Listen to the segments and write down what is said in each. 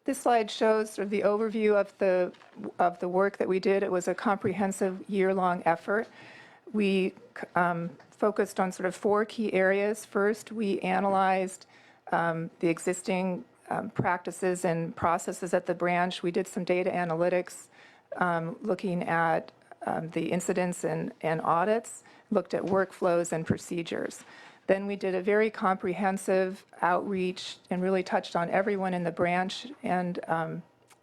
This slide shows sort of the overview of the work that we did. It was a comprehensive year-long effort. We focused on sort of 4 key areas. First, we analyzed the existing practices and processes at the branch. We did some data analytics, looking at the incidents and audits, looked at workflows and procedures. Then we did a very comprehensive outreach and really touched on everyone in the branch and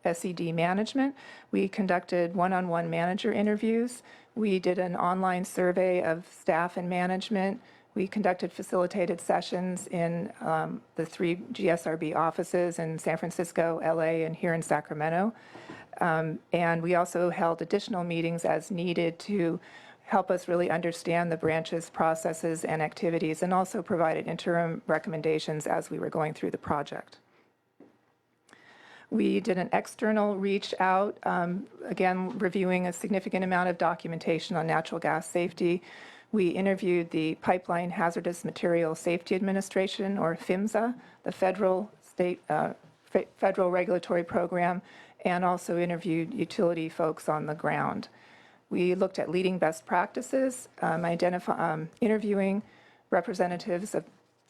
SED management. We conducted one-on-one manager interviews. We did an online survey of staff and management. We conducted facilitated sessions in the 3 GSRB offices in San Francisco, LA, and here in Sacramento. And we also held additional meetings as needed to help us really understand the branch's processes and activities, and also provided interim recommendations as we were going through the project. We did an external reach out, again, reviewing a significant amount of documentation on natural gas safety. We interviewed the Pipeline Hazardous Materials Safety Administration, or PHMSA, the federal regulatory program, and also interviewed utility folks on the ground. We looked at leading best practices, interviewing representatives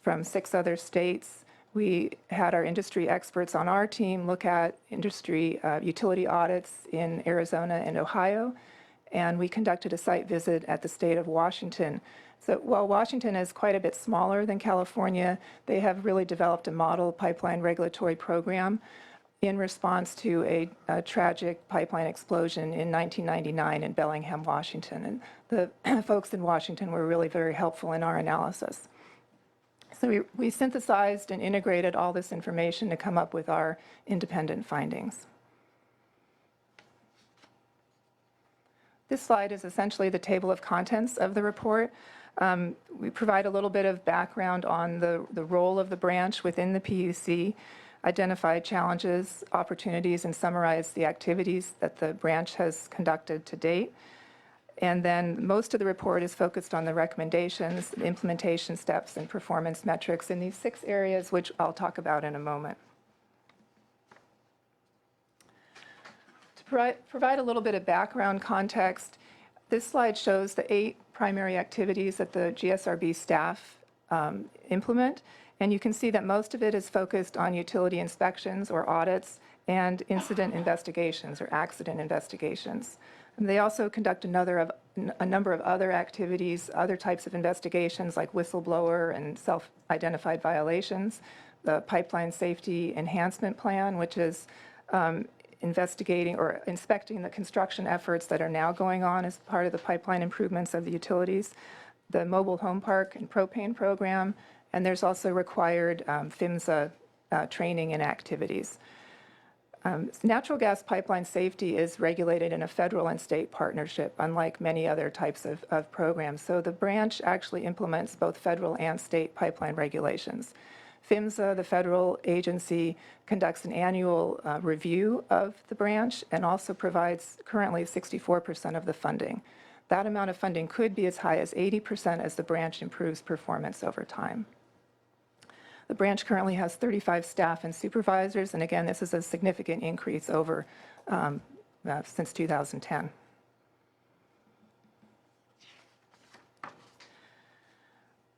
from 6 other states. We had our industry experts on our team look at industry utility audits in Arizona and Ohio, and we conducted a site visit at the state of Washington. So while Washington is quite a bit smaller than California, they have really developed a model pipeline regulatory program in response to a tragic pipeline explosion in 1999 in Bellingham, Washington. And the folks in Washington were really very helpful in our analysis. So we synthesized and integrated all this information to come up with our independent findings. This slide is essentially the table of contents of the report. We provide a little bit of background on the role of the branch within the PUC, identify challenges, opportunities, and summarize the activities that the branch has conducted to date. And then most of the report is focused on the recommendations, the implementation steps, and performance metrics in these 6 areas, which I'll talk about in a moment. To provide a little bit of background context, this slide shows the 8 primary activities that the GSRB staff implement. And you can see that most of it is focused on utility inspections or audits and incident investigations or accident investigations. And they also conduct a number of other activities, other types of investigations like whistleblower and self-identified violations, the Pipeline Safety Enhancement Plan, which is investigating or inspecting the construction efforts that are now going on as part of the pipeline improvements of the utilities, the Mobile Home Park and Propane Program, and there's also required PHMSA training and activities. Natural gas pipeline safety is regulated in a federal and state partnership, unlike many other types of programs. So the branch actually implements both federal and state pipeline regulations. PHMSA, the federal agency, conducts an annual review of the branch and also provides currently 64% of the funding. That amount of funding could be as high as 80% as the branch improves performance over time. The branch currently has 35 staff and supervisors, and again, this is a significant increase over since 2010.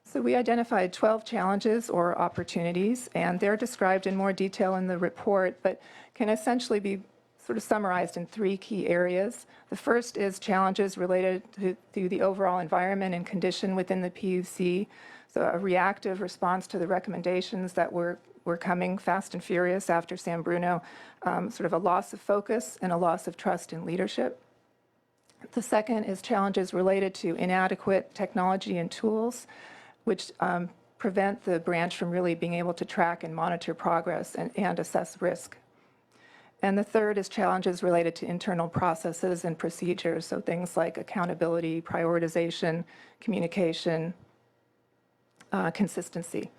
So we identified 12 challenges or opportunities, and they're described in more detail in the report, but can essentially be sort of summarized in 3 key areas. The first is challenges related to the overall environment and condition within the PUC. So a reactive response to the recommendations that were coming fast and furious after San Bruno, sort of a loss of focus and a loss of trust in leadership. The second is challenges related to inadequate technology and tools, which prevent the branch from really being able to track and monitor progress and assess risk. And the third is challenges related to internal processes and procedures, so things like accountability, prioritization, communication, consistency.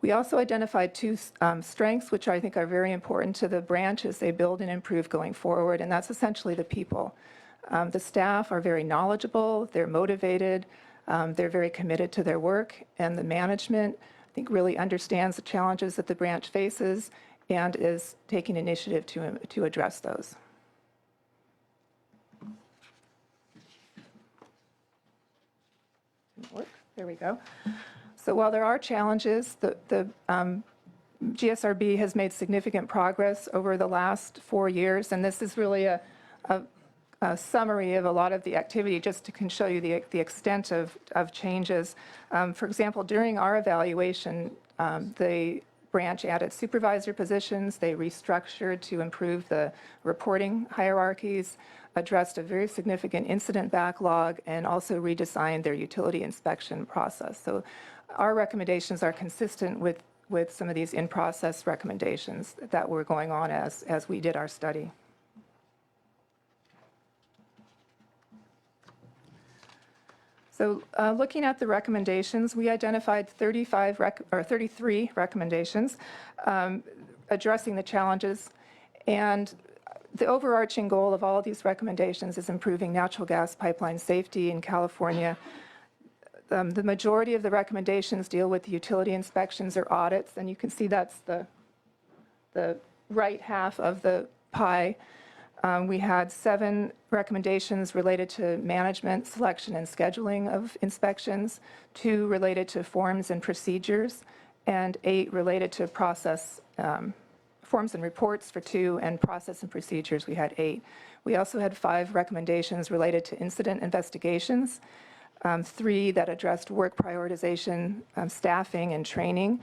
We also identified 2 strengths, which I think are very important to the branch as they build and improve going forward, and that's essentially the people. The staff are very knowledgeable, they're motivated, they're very committed to their work, and the management, I think, really understands the challenges that the branch faces and is taking initiative to address those. Didn't work. There we go. So while there are challenges, the GSRB has made significant progress over the last 4 years, and this is really a summary of a lot of the activity just to show you the extent of changes. For example, during our evaluation, the branch added supervisor positions, they restructured to improve the reporting hierarchies, addressed a very significant incident backlog, and also redesigned their utility inspection process. So our recommendations are consistent with some of these in-process recommendations that were going on as we did our study. So looking at the recommendations, we identified 33 recommendations addressing the challenges, and the overarching goal of all of these recommendations is improving natural gas pipeline safety in California. The majority of the recommendations deal with the utility inspections or audits, and you can see that's the right half of the pie. We had 7 recommendations related to management, selection, and scheduling of inspections, 2 related to forms and procedures, and 8 related to process, forms and reports for 2, and process and procedures, we had 8. We also had 5 recommendations related to incident investigations, 3 that addressed work prioritization, staffing, and training,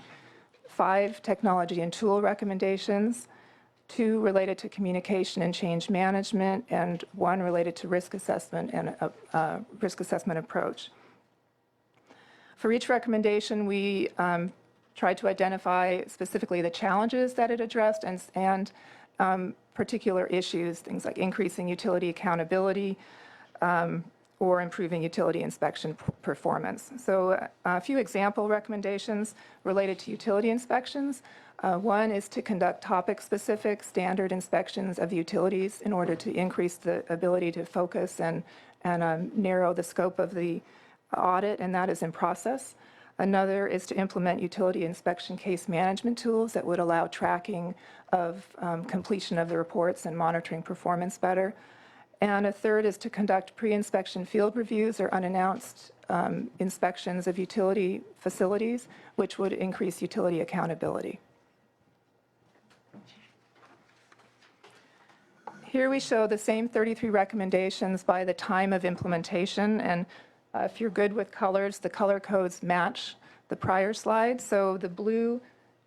5 technology and tool recommendations, 2 related to communication and change management, and 1 related to risk assessment and a risk assessment approach. For each recommendation, we tried to identify specifically the challenges that it addressed and particular issues, things like increasing utility accountability or improving utility inspection performance. So a few example recommendations related to utility inspections. 1 is to conduct topic-specific standard inspections of utilities in order to increase the ability to focus and narrow the scope of the audit, and that is in process. Another is to implement utility inspection case management tools that would allow tracking of completion of the reports and monitoring performance better. And a third is to conduct pre-inspection field reviews or unannounced inspections of utility facilities, which would increase utility accountability. Here we show the same 33 recommendations by the time of implementation, and if you're good with colors, the color codes match the prior slide. So the blue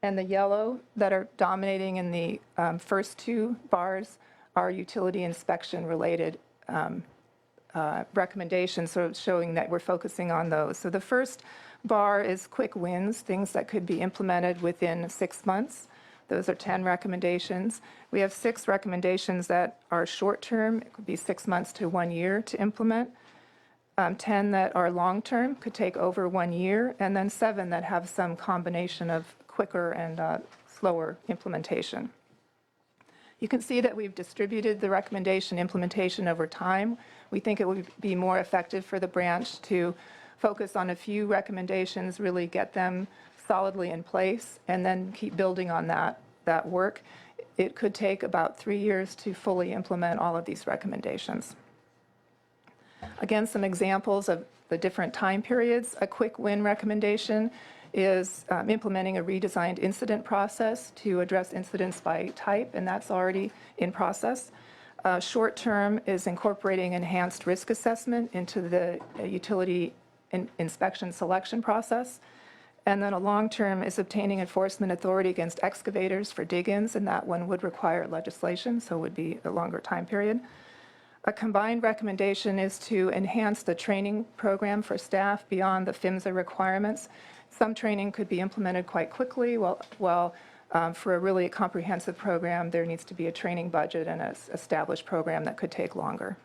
and the yellow that are dominating in the first 2 bars are utility inspection related recommendations, so showing that we're focusing on those. So the first bar is quick wins, things that could be implemented within 6 months. Those are 10 recommendations. We have 6 recommendations that are short-term. It could be 6 months to 1 year to implement. 10 that are long-term, could take over 1 year, and then 7 that have some combination of quicker and slower implementation. You can see that we've distributed the recommendation implementation over time. We think it would be more effective for the branch to focus on a few recommendations, really get them solidly in place, and then keep building on that work. It could take about 3 years to fully implement all of these recommendations. Again, some examples of the different time periods. A quick win recommendation is implementing a redesigned incident process to address incidents by type, and that's already in process. Short term is incorporating enhanced risk assessment into the utility inspection selection process. And then a long term is obtaining enforcement authority against excavators for dig-ins, and that one would require legislation, so would be a longer time period. A combined recommendation is to enhance the training program for staff beyond the PHMSA requirements. Some training could be implemented quite quickly, while for a really comprehensive program, there needs to be a training budget and an established program that could take longer.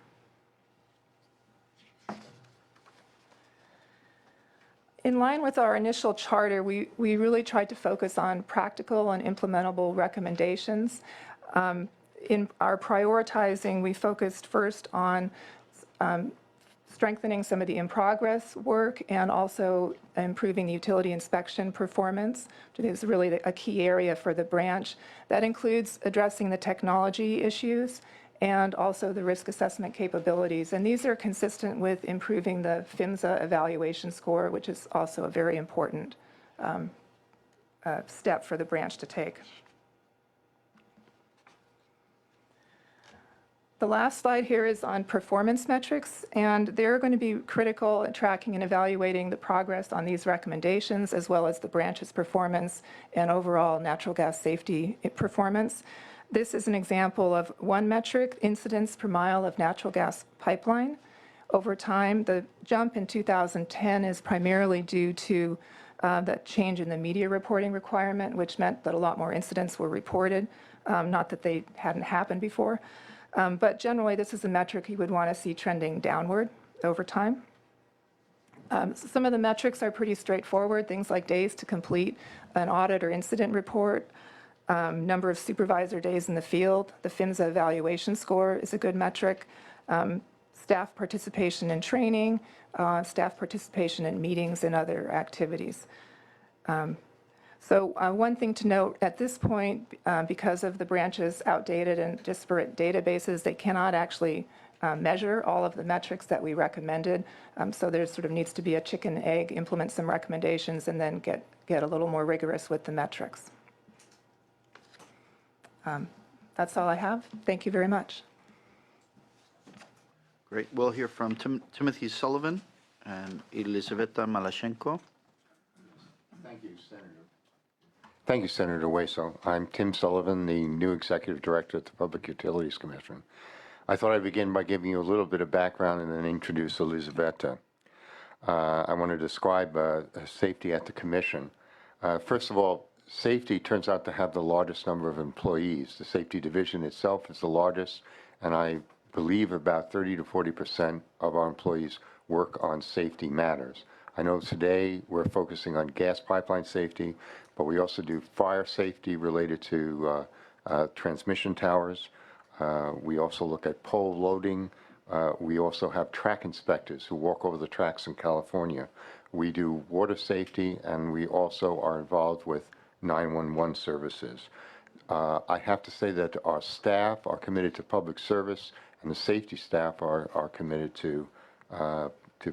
In line with our initial charter, we really tried to focus on practical and implementable recommendations. In our prioritizing, we focused first on strengthening some of the in-progress work and also improving the utility inspection performance, which is really a key area for the branch. That includes addressing the technology issues and also the risk assessment capabilities. And these are consistent with improving the PHMSA evaluation score, which is also a very important step for the branch to take. The last slide here is on performance metrics, and they're going to be critical in tracking and evaluating the progress on these recommendations, as well as the branch's performance and overall natural gas safety performance. This is an example of one metric, incidents per mile of natural gas pipeline. Over time, the jump in 2010 is primarily due to that change in the media reporting requirement, which meant that a lot more incidents were reported, not that they hadn't happened before. But generally, this is a metric you would want to see trending downward over time. Some of the metrics are pretty straightforward, things like days to complete an audit or incident report, number of supervisor days in the field. The PHMSA evaluation score is a good metric. Staff participation in training, staff participation in meetings and other activities. So one thing to note at this point, because of the branch's outdated and disparate databases, they cannot actually measure all of the metrics that we recommended. So there sort of needs to be a chicken egg, implement some recommendations, and then get a little more rigorous with the metrics. That's all I have. Thank you very much. Great. We'll hear from Timothy Sullivan and Elizaveta Malashenko. Thank you, Senator. Thank you, Senator Hueso. I'm Tim Sullivan, the new Executive Director at the Public Utilities Commission. I thought I'd begin by giving you a little bit of background and then introduce Elizaveta. I want to describe safety at the Commission. First of all, safety turns out to have the largest number of employees. The Safety Division itself is the largest, and I believe about 30 to 40% of our employees work on safety matters. I know today we're focusing on gas pipeline safety, but we also do fire safety related to transmission towers. We also look at pole loading. We also have track inspectors who walk over the tracks in California. We do water safety, and we also are involved with 911 services. I have to say that our staff are committed to public service, and the safety staff are committed to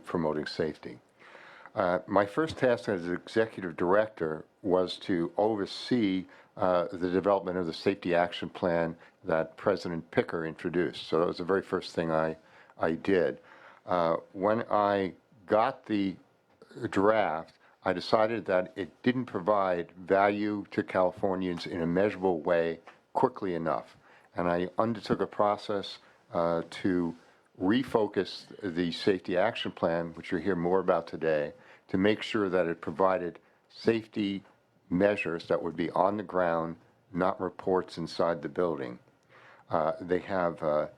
promoting safety. My first task as Executive Director was to oversee the development of the Safety Action Plan that President Picker introduced. So that was the very first thing I did. When I got the draft, I decided that it didn't provide value to Californians in a measurable way quickly enough. And I undertook a process to refocus the Safety Action Plan, which you'll hear more about today, to make sure that it provided safety measures that would be on the ground, not reports inside the building. They have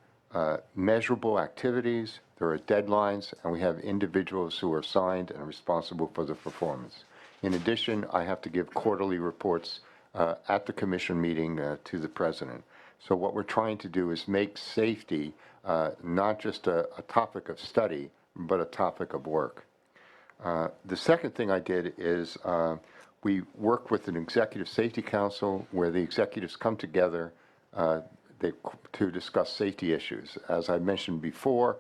measurable activities, there are deadlines, and we have individuals who are assigned and responsible for the performance. In addition, I have to give quarterly reports at the Commission meeting to the President. So what we're trying to do is make safety not just a topic of study, but a topic of work. The second thing I did is we work with an Executive Safety Council where the executives come together to discuss safety issues. As I mentioned before,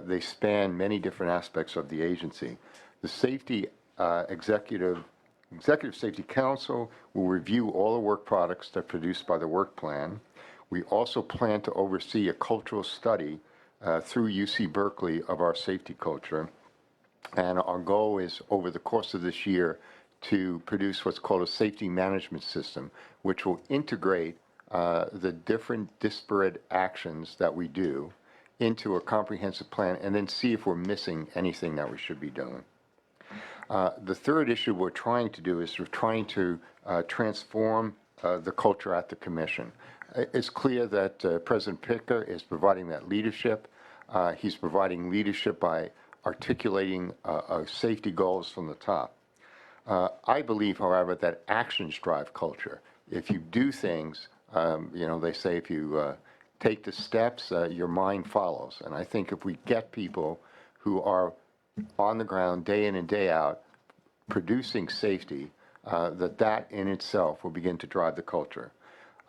they span many different aspects of the agency. The Executive Safety Council will review all the work products that are produced by the work plan. We also plan to oversee a cultural study through UC Berkeley of our safety culture. And our goal is, over the course of this year, to produce what's called a safety management system, which will integrate the different disparate actions that we do into a comprehensive plan and then see if we're missing anything that we should be doing. The third issue we're trying to do is we're trying to transform the culture at the Commission. It's clear that President Picker is providing that leadership. He's providing leadership by articulating safety goals from the top. I believe, however, that actions drive culture. If you do things, they say if you take the steps, your mind follows. And I think if we get people who are on the ground day in and day out producing safety, that in itself will begin to drive the culture.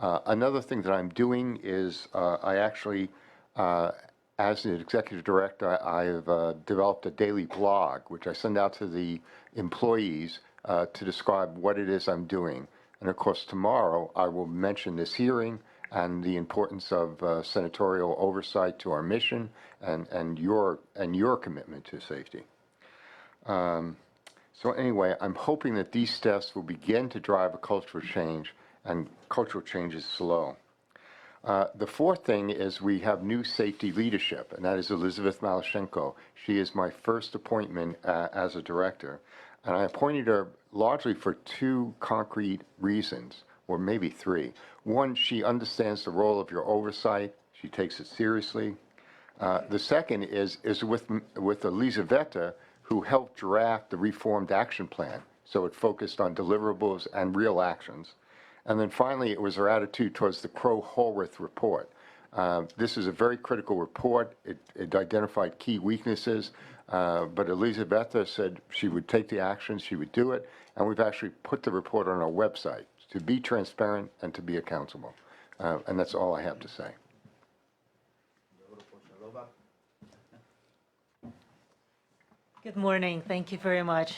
Another thing that I'm doing is I actually, as an executive director, I've developed a daily blog, which I send out to the employees to describe what it is I'm doing. And of course, tomorrow I will mention this hearing and the importance of senatorial oversight to our mission and your commitment to safety. So anyway, I'm hoping that these steps will begin to drive a cultural change, and cultural change is slow. The fourth thing is we have new safety leadership, and that is Elizabeth Malashenko. She is my first appointment as a director, and I appointed her largely for two concrete reasons, or maybe three. One, she understands the role of your oversight. She takes it seriously. The second is with Elizaveta, who helped draft the reformed action plan, so it focused on deliverables and real actions. And then finally, it was her attitude towards the Crow-Horwath report. This is a very critical report. It identified key weaknesses, but Elizaveta said she would take the actions, she would do it, and we've actually put the report on our website to be transparent and to be accountable. And that's all I have to say. Good morning. Thank you very much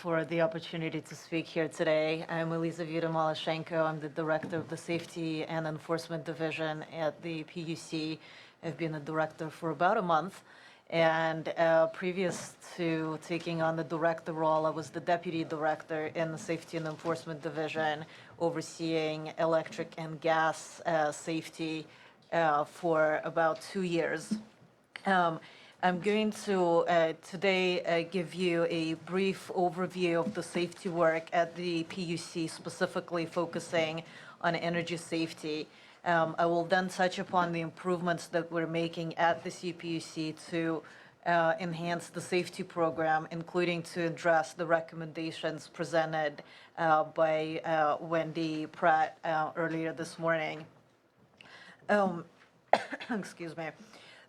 for the opportunity to speak here today. I'm Elizaveta Malashenko. I'm the Director of the Safety and Enforcement Division at the PUC. I've been a director for about a month. And previous to taking on the director role, I was the Deputy Director in the Safety and Enforcement Division, overseeing electric and gas safety for about 2 years. I'm going to today give you a brief overview of the safety work at the PUC, specifically focusing on energy safety. I will then touch upon the improvements that we're making at the CPUC to enhance the safety program, including to address the recommendations presented by Wendy Pratt earlier this morning. Excuse me.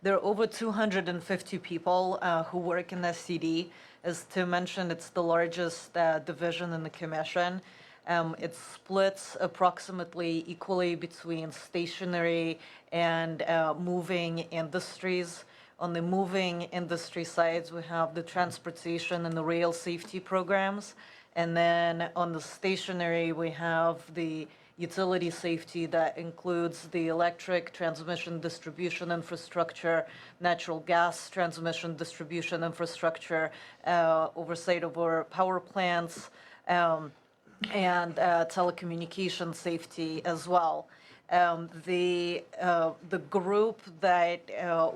There are over 250 people who work in SCD. As Tim mentioned, it's the largest division in the commission. It splits approximately equally between stationary and moving industries. On the moving industry sides, we have the transportation and the rail safety programs. And then on the stationary, we have the utility safety that includes the electric transmission distribution infrastructure, natural gas transmission distribution infrastructure, oversight over power plants, and telecommunication safety as well. The group that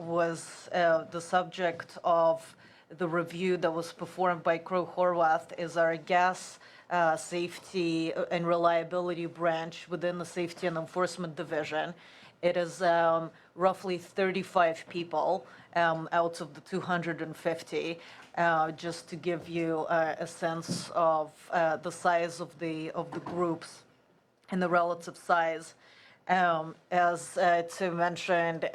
was the subject of the review that was performed by Crow-Horwath is our gas safety and reliability branch within the Safety and Enforcement Division. It is roughly 35 people out of the 250, just to give you a sense of the size of the groups and the relative size. As Tim mentioned,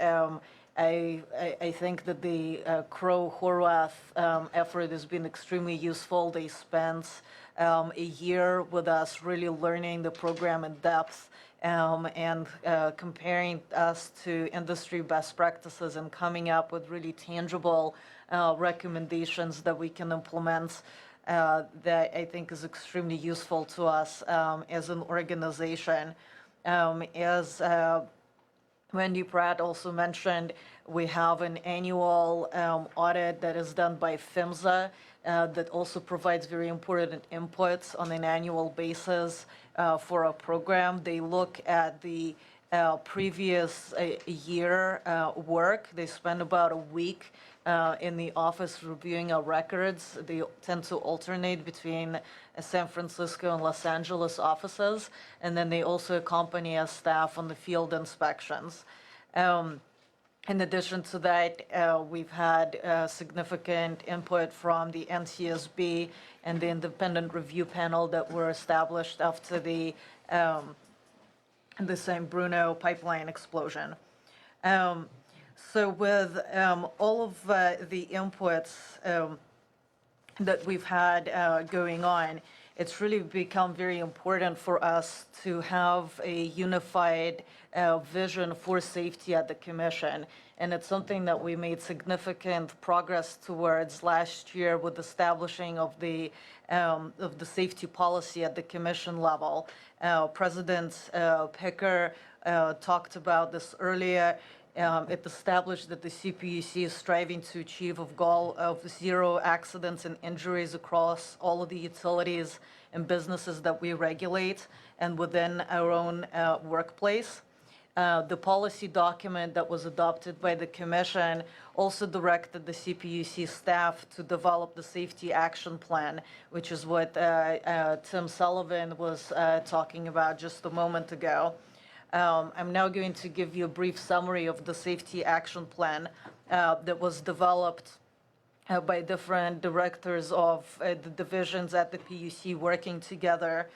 I think that the Crow-Horwath effort has been extremely useful. They spent a year with us really learning the program in depth and comparing us to industry best practices and coming up with really tangible recommendations that we can implement that I think is extremely useful to us as an organization. As Wendy Pratt also mentioned, we have an annual audit that is done by PHMSA that also provides very important inputs on an annual basis for our program. They look at the previous year work. They spend about a week in the office reviewing our records. They tend to alternate between San Francisco and Los Angeles offices, and then they also accompany our staff on the field inspections. In addition to that, we've had significant input from the NCSB and the independent review panel that were established after the San Bruno pipeline explosion. So with all of the inputs that we've had going on, it's really become very important for us to have a unified vision for safety at the Commission. And it's something that we made significant progress towards last year with establishing of the safety policy at the Commission level. President Picker talked about this earlier. It established that the CPUC is striving to achieve a goal of 0 accidents and injuries across all of the utilities and businesses that we regulate and within our own workplace. The policy document that was adopted by the Commission also directed the CPUC staff to develop the Safety Action Plan, which is what Tim Sullivan was talking about just a moment ago. I'm now going to give you a brief summary of the Safety Action Plan that was developed by different directors of the divisions at the PUC working together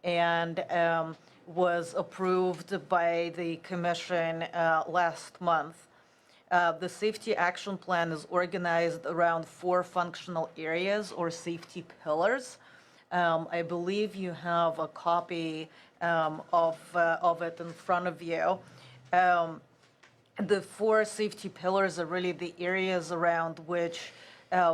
and was approved by the Commission last month. The Safety Action Plan is organized around 4 functional areas or safety pillars. I believe you have a copy of it in front of you. The 4 safety pillars are really the areas around which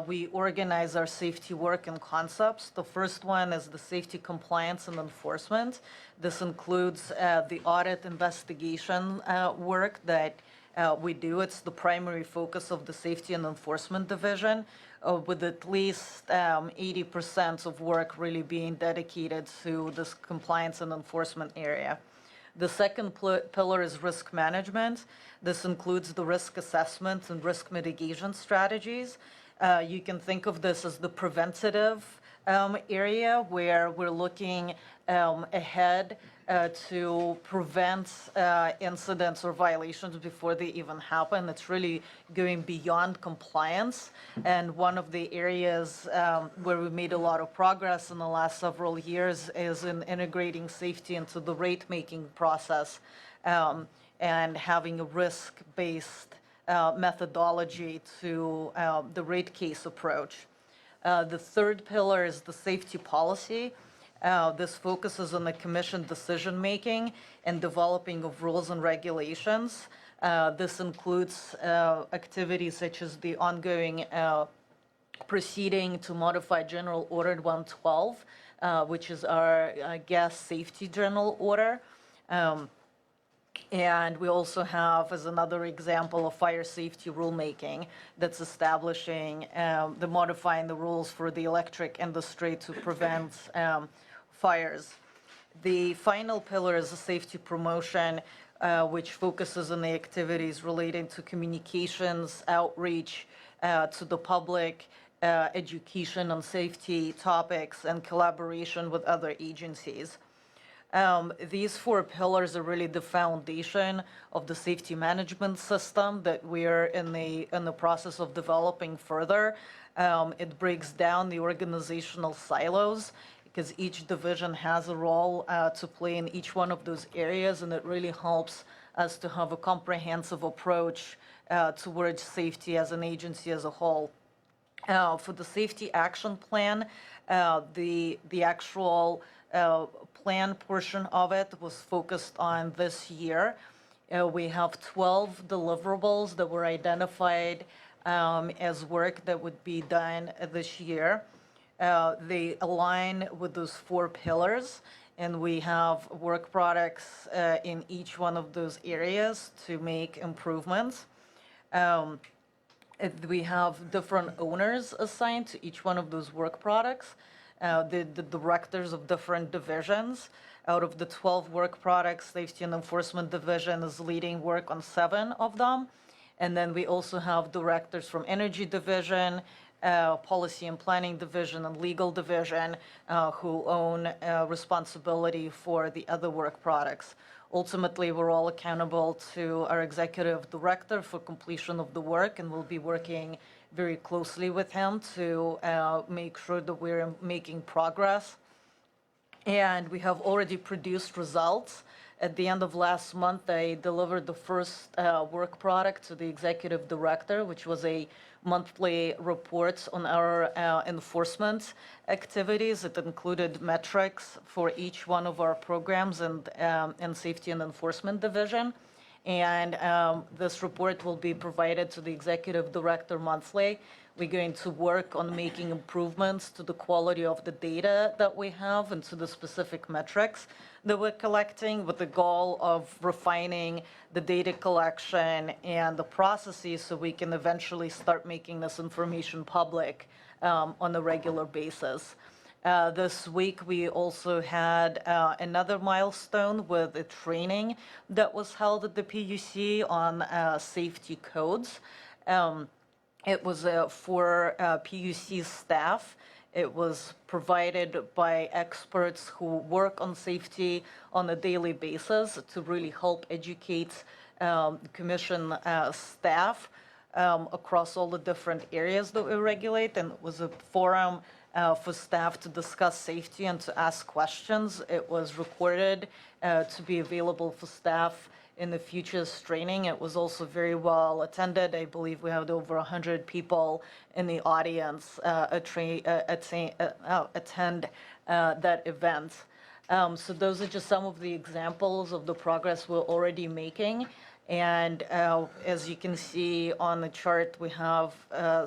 we organize our safety work and concepts. The first one is the safety compliance and enforcement. This includes the audit investigation work that we do. It's the primary focus of the Safety and Enforcement Division, with at least 80% of work really being dedicated to this compliance and enforcement area. The second pillar is risk management. This includes the risk assessment and risk mitigation strategies. You can think of this as the preventative area where we're looking ahead to prevent incidents or violations before they even happen. It's really going beyond compliance. And one of the areas where we made a lot of progress in the last several years is in integrating safety into the rate-making process and having a risk-based methodology to the rate case approach. The third pillar is the safety policy. This focuses on the Commission decision-making and developing of rules and regulations. This includes activities such as the ongoing proceeding to modify General Order 112, which is our gas safety general order. And we also have, as another example, of fire safety rulemaking that's establishing modifying the rules for the electric industry to prevent fires. The final pillar is the safety promotion, which focuses on the activities relating to communications, outreach to the public, education on safety topics, and collaboration with other agencies. These 4 pillars are really the foundation of the safety management system that we're in the process of developing further. It breaks down the organizational silos because each division has a role to play in each one of those areas, and it really helps us to have a comprehensive approach towards safety as an agency as a whole. For the Safety Action Plan, the actual plan portion of it was focused on this year. We have 12 deliverables that were identified as work that would be done this year. They align with those 4 pillars, and we have work products in each one of those areas to make improvements. We have different owners assigned to each one of those work products. The directors of different divisions. Out of the 12 work products, Safety and Enforcement Division is leading work on 7 of them. And then we also have directors from Energy Division, Policy and Planning Division, and Legal Division who own responsibility for the other work products. Ultimately, we're all accountable to our executive director for completion of the work, and we'll be working very closely with him to make sure that we're making progress. And we have already produced results At the end of last month, I delivered the first work product to the executive director, which was a monthly report on our enforcement activities. It included metrics for each one of our programs and safety and enforcement division. And this report will be provided to the executive director monthly. We're going to work on making improvements to the quality of the data that we have and to the specific metrics that we're collecting, with the goal of refining the data collection and the processes so we can eventually start making this information public on a regular basis. This week, we also had another milestone with a training that was held at the PUC on safety codes. It was for PUC staff. It was provided by experts who work on safety on a daily basis to really help educate commission staff across all the different areas that we regulate. And it was a forum for staff to discuss safety and to ask questions. It was recorded to be available for staff in the futures training. It was also very well attended. I believe we had over 100 people in the audience attend that event. So those are just some of the examples of the progress we're already making. And as you can see on the chart, we have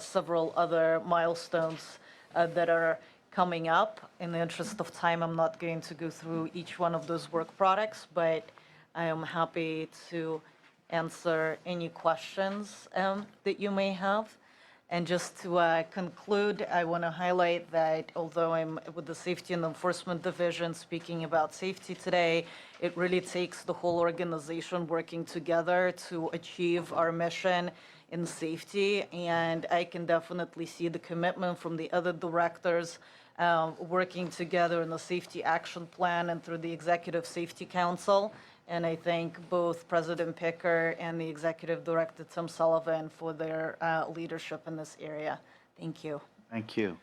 several other milestones that are coming up. In the interest of time, I'm not going to go through each one of those work products, but I am happy to answer any questions that you may have. And just to conclude, I want to highlight that although I'm with the Safety and Enforcement Division speaking about safety today, it really takes the whole organization working together to achieve our mission in safety. And I can definitely see the commitment from the other directors working together in the Safety Action Plan and through the Executive Safety Council. And I thank both President Picker and the Executive Director, Tim Sullivan, for their leadership in this area. Thank you. Thank you.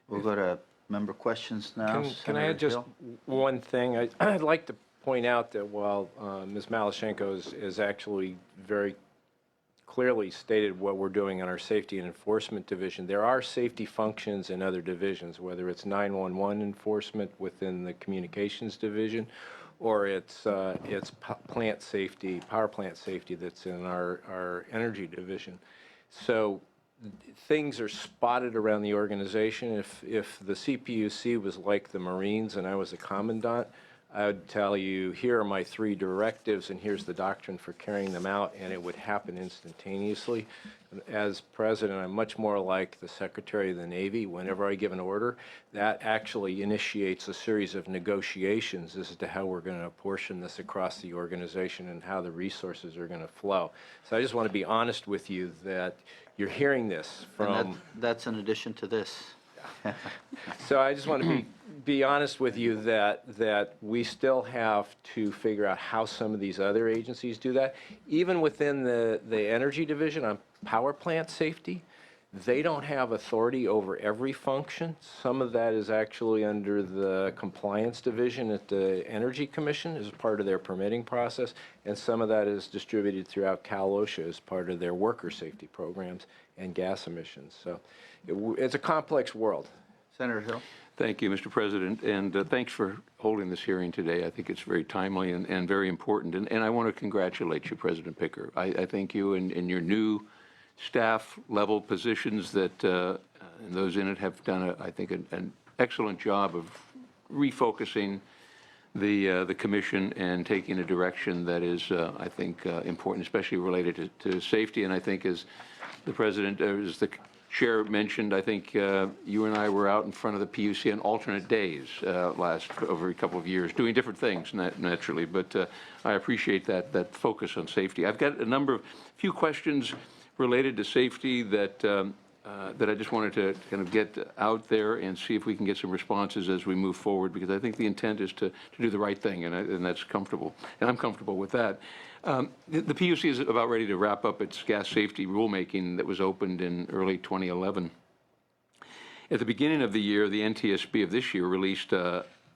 We'll go to member questions now. Can I add just one thing? I'd like to point out that while Ms. Malashenko is actually very clearly stated what we're doing in our Safety and Enforcement Division, there are safety functions in other divisions, whether it's 911 enforcement within the Communications Division, or it's plant safety, power plant safety that's in our Energy Division. So things are spotted around the organization. If the CPUC was like the Marines and I was a commandant, I would tell you, here are my 3 directives and here's the doctrine for carrying them out, and it would happen instantaneously. As president, I'm much more like the Secretary of the Navy. Whenever I give an order, that actually initiates a series of negotiations as to how we're going to apportion this across the organization and how the resources are going to flow. So I just want to be honest with you that you're hearing this from... And that's in addition to this. So I just want to be honest with you that we still have to figure out how some of these other agencies do that. Even within the Energy Division on power plant safety, they don't have authority over every function. Some of that is actually under the Compliance Division at the Energy Commission as part of their permitting process, and some of that is distributed throughout Cal OSHA as part of their worker safety programs and gas emissions. So it's a complex world. Senator Hill. Thank you, Mr. President, and thanks for holding this hearing today. I think it's very timely and very important, and I want to congratulate you, President Picker. I thank you in your new staff-level positions that and those in it have done, I think, an excellent job of refocusing the commission and taking a direction that is, I think, important, especially related to safety. And I think as the President, as the Chair mentioned, I think you and I were out in front of the PUC on alternate days over a couple of years, doing different things, naturally, but I appreciate that focus on safety. I've got a few questions related to safety that I just wanted to kind of get out there and see if we can get some responses as we move forward, because I think the intent is to do the right thing, and that's comfortable, and I'm comfortable with that. The PUC is about ready to wrap up its gas safety rulemaking that was opened in early 2011. At the beginning of the year, the NTSB of this year released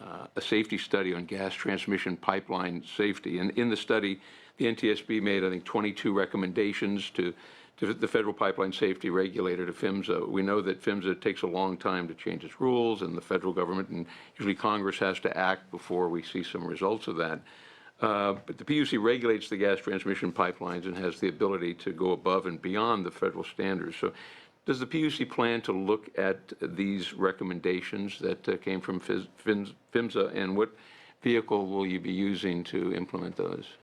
a safety study on gas transmission pipeline safety. And in the study, the NTSB made, I think, 22 recommendations to the Federal Pipeline Safety Regulator, to PHMSA. We know that PHMSA takes a long time to change its rules, and the federal government and usually Congress has to act before we see some results of that. But the PUC regulates the gas transmission pipelines and has the ability to go above and beyond the federal standards. So does the PUC plan to look at these recommendations that came from PHMSA, and what vehicle will you be using to implement those?